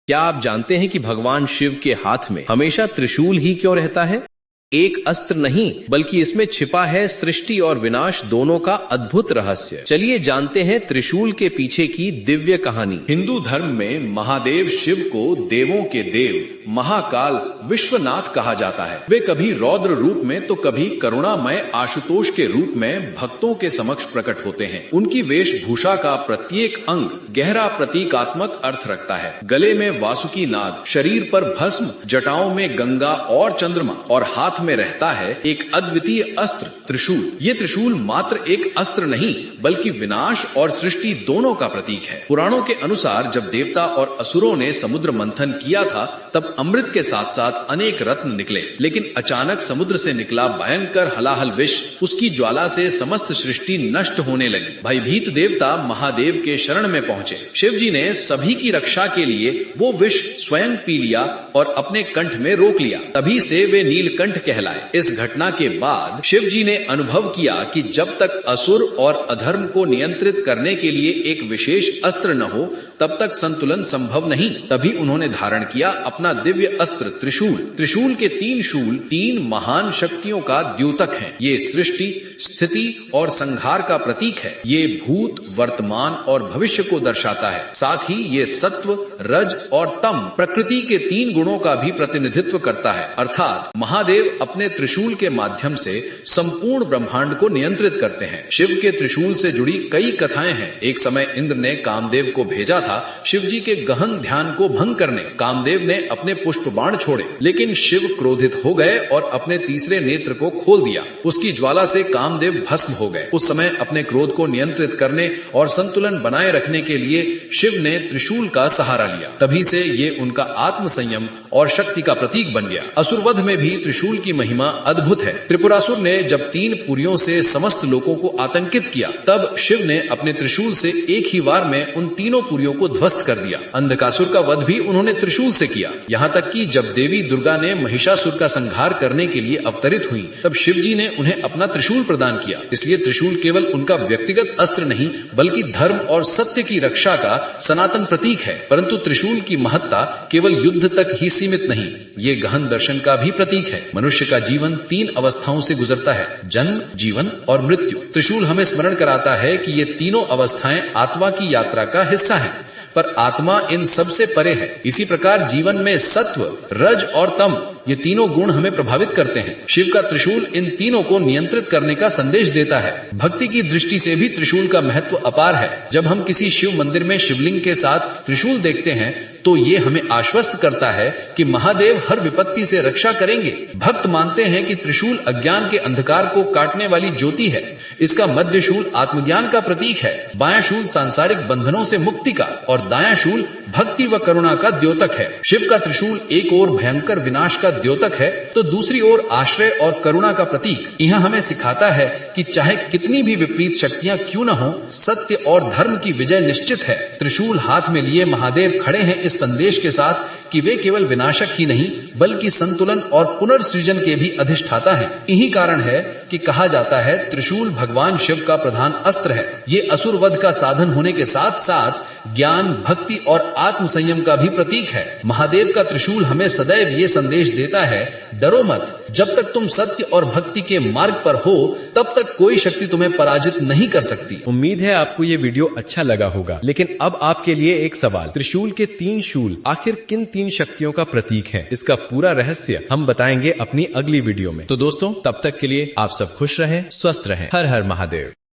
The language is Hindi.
क्या आप जानते हैं कि भगवान शिव के हाथ में हमेशा त्रिशूल ही क्यों रहता है? एक अस्त्र नहीं, बल्कि इसमें छिपा है सृष्टि और विनाश दोनों का अद्भुत रहस्य। चलिए जानते हैं त्रिशूल के पीछे की दिव्य कहानी। हिंदू धर्म में महादेव शिव को देवों के देव महाकाल विश्वनाथ कहा जाता है। वे कभी रौद्र रूप में तो कभी करुणामय आशुतोष के रूप में भक्तों के समक्ष प्रकट होते हैं। उनकी वेशभूषा का प्रत्येक अंग गहरा प्रतीकात्मक अर्थ रखता है। गले में वासुकी नाग, शरीर पर भस्म, जटाओं में गंगा और चंद्रमा और हाथ में रहता है एक अद्वितीय अस्त्र त्रिशूल। ये त्रिशूल मात्र एक अस्त्र नहीं, बल्कि विनाश और सृष्टि दोनों का प्रतीक है। पुराणों के अनुसार जब देवता और असुरों ने समुद्र मंथन किया था, तब अमृत के साथ साथ अनेक रत्न निकले, लेकिन अचानक समुद्र से निकला भयंकर हलाहल विष, उसकी ज्वाला से समस्त सृष्टि नष्ट होने लगी। भयभीत देवता महादेव के शरण में पहुंचे। शिव जी ने सभी की रक्षा के लिए वो विष स्वयं पी लिया और अपने कंठ में रोक लिया। तभी से वे नीलकंठ कहलाए। इस घटना के बाद शिव जी ने अनुभव किया कि जब तक असुर और अधर्म को नियंत्रित करने के लिए एक विशेष अस्त्र न हो, तब तक संतुलन संभव नहीं। तभी उन्होंने धारण किया अपना दिव्य अस्त्र त्रिशूल। त्रिशूल के 3 शूल 3 महान शक्तियों का द्योतक हैं। ये सृष्टि, स्थिति और संहार का प्रतीक है। ये भूत, वर्तमान और भविष्य को दर्शाता है। साथ ही ये सत्व, रज और तम प्रकृति के 3 गुणों का भी प्रतिनिधित्व करता है। अर्थात महादेव अपने त्रिशूल के माध्यम से संपूर्ण ब्रह्मांड को नियंत्रित करते हैं। शिव के त्रिशूल से जुड़ी कई कथाएं हैं। एक समय इंद्र ने कामदेव को भेजा था शिव जी के गहन ध्यान को भंग करने। कामदेव ने अपने पुष्प बाण छोड़े, लेकिन शिव क्रोधित हो गए और अपने तीसरे नेत्र को खोल दिया। उसकी ज्वाला से कामदेव भस्म हो गए। उस समय अपने क्रोध को नियंत्रित करने और संतुलन बनाए रखने के लिए शिव ने त्रिशूल का सहारा लिया। तभी से ये उनका आत्म संयम और शक्ति का प्रतीक बन गया। असुरवध में भी त्रिशूल की महिमा अद्भुत है। त्रिपुरासुर ने जब 3 पुरियों से समस्त लोगों को आतंकित किया, तब शिव ने अपने त्रिशूल से एक ही वार में उन तीनों पुरियों को ध्वस्त कर दिया। अंधकासुर का वध भी उन्होंने त्रिशूल से किया। यहाँ तक कि जब देवी दुर्गा ने महिषासुर का संहार करने के लिए अवतरित हुई, तब शिव जी ने उन्हें अपना त्रिशूल प्रदान किया। इसलिए त्रिशूल केवल उनका व्यक्तिगत अस्त्र नहीं, बल्कि धर्म और सत्य की रक्षा का सनातन प्रतीक है। परंतु त्रिशूल की महत्ता केवल युद्ध तक ही सीमित नहीं, ये गहन दर्शन का भी प्रतीक है। मनुष्य का जीवन 3 अवस्थाओं से गुजरता है: जन्म, जीवन और मृत्यु। त्रिशूल हमें स्मरण कराता है कि ये तीनों अवस्थाएं आत्मा की यात्रा का हिस्सा हैं, पर आत्मा इन सब से परे है। इसी प्रकार जीवन में सत्व, रज और तम, ये तीनों गुण हमें प्रभावित करते हैं। शिव का त्रिशूल इन तीनों को नियंत्रित करने का संदेश देता है। भक्ति की दृष्टि से भी त्रिशूल का महत्व अपार है। जब हम किसी शिव मंदिर में शिवलिंग के साथ त्रिशूल देखते हैं, तो ये हमें आश्वस्त करता है कि महादेव हर विपत्ति से रक्षा करेंगे। भक्त मानते हैं कि त्रिशूल अज्ञान के अंधकार को काटने वाली ज्योति है। इसका मध्य शूल आत्मज्ञान का प्रतीक है, बायां शूल सांसारिक बंधनों से मुक्ति का और दायां शूल भक्ति व करुणा का द्योतक है। शिव का त्रिशूल एक ओर भयंकर विनाश का द्योतक है, तो दूसरी ओर आश्रय और करुणा का प्रतीक। यह हमें सिखाता है कि चाहे कितनी भी विपरीत शक्तियां क्यों न हो, सत्य और धर्म की विजय निश्चित है। त्रिशूल हाथ में लिए महादेव खड़े हैं इस संदेश के साथ कि वे केवल विनाशक ही नहीं, बल्कि संतुलन और पुनर्सृजन के भी अधिष्ठाता हैं। यही कारण है कि कहा जाता है त्रिशूल भगवान शिव का प्रधान अस्त्र है। ये असुर वध का साधन होने के साथ साथ ज्ञान, भक्ति और आत्म संयम का भी प्रतीक है। महादेव का त्रिशूल हमें सदैव ये संदेश देता है, डरो मत। जब तक तुम सत्य और भक्ति के मार्ग पर हो, तब तक कोई शक्ति तुम्हें पराजित नहीं कर सकती। उम्मीद है आपको ये वीडियो अच्छा लगा होगा। लेकिन अब आपके लिए एक सवाल, त्रिशूल के 3 शूल आखिर किन 3 शक्तियों का प्रतीक है? इसका पूरा रहस्य हम बताएंगे अपनी अगली वीडियो में। तो दोस्तों, तब तक के लिए आप सब खुश रहें, स्वस्थ रहें। हर हर महादेव।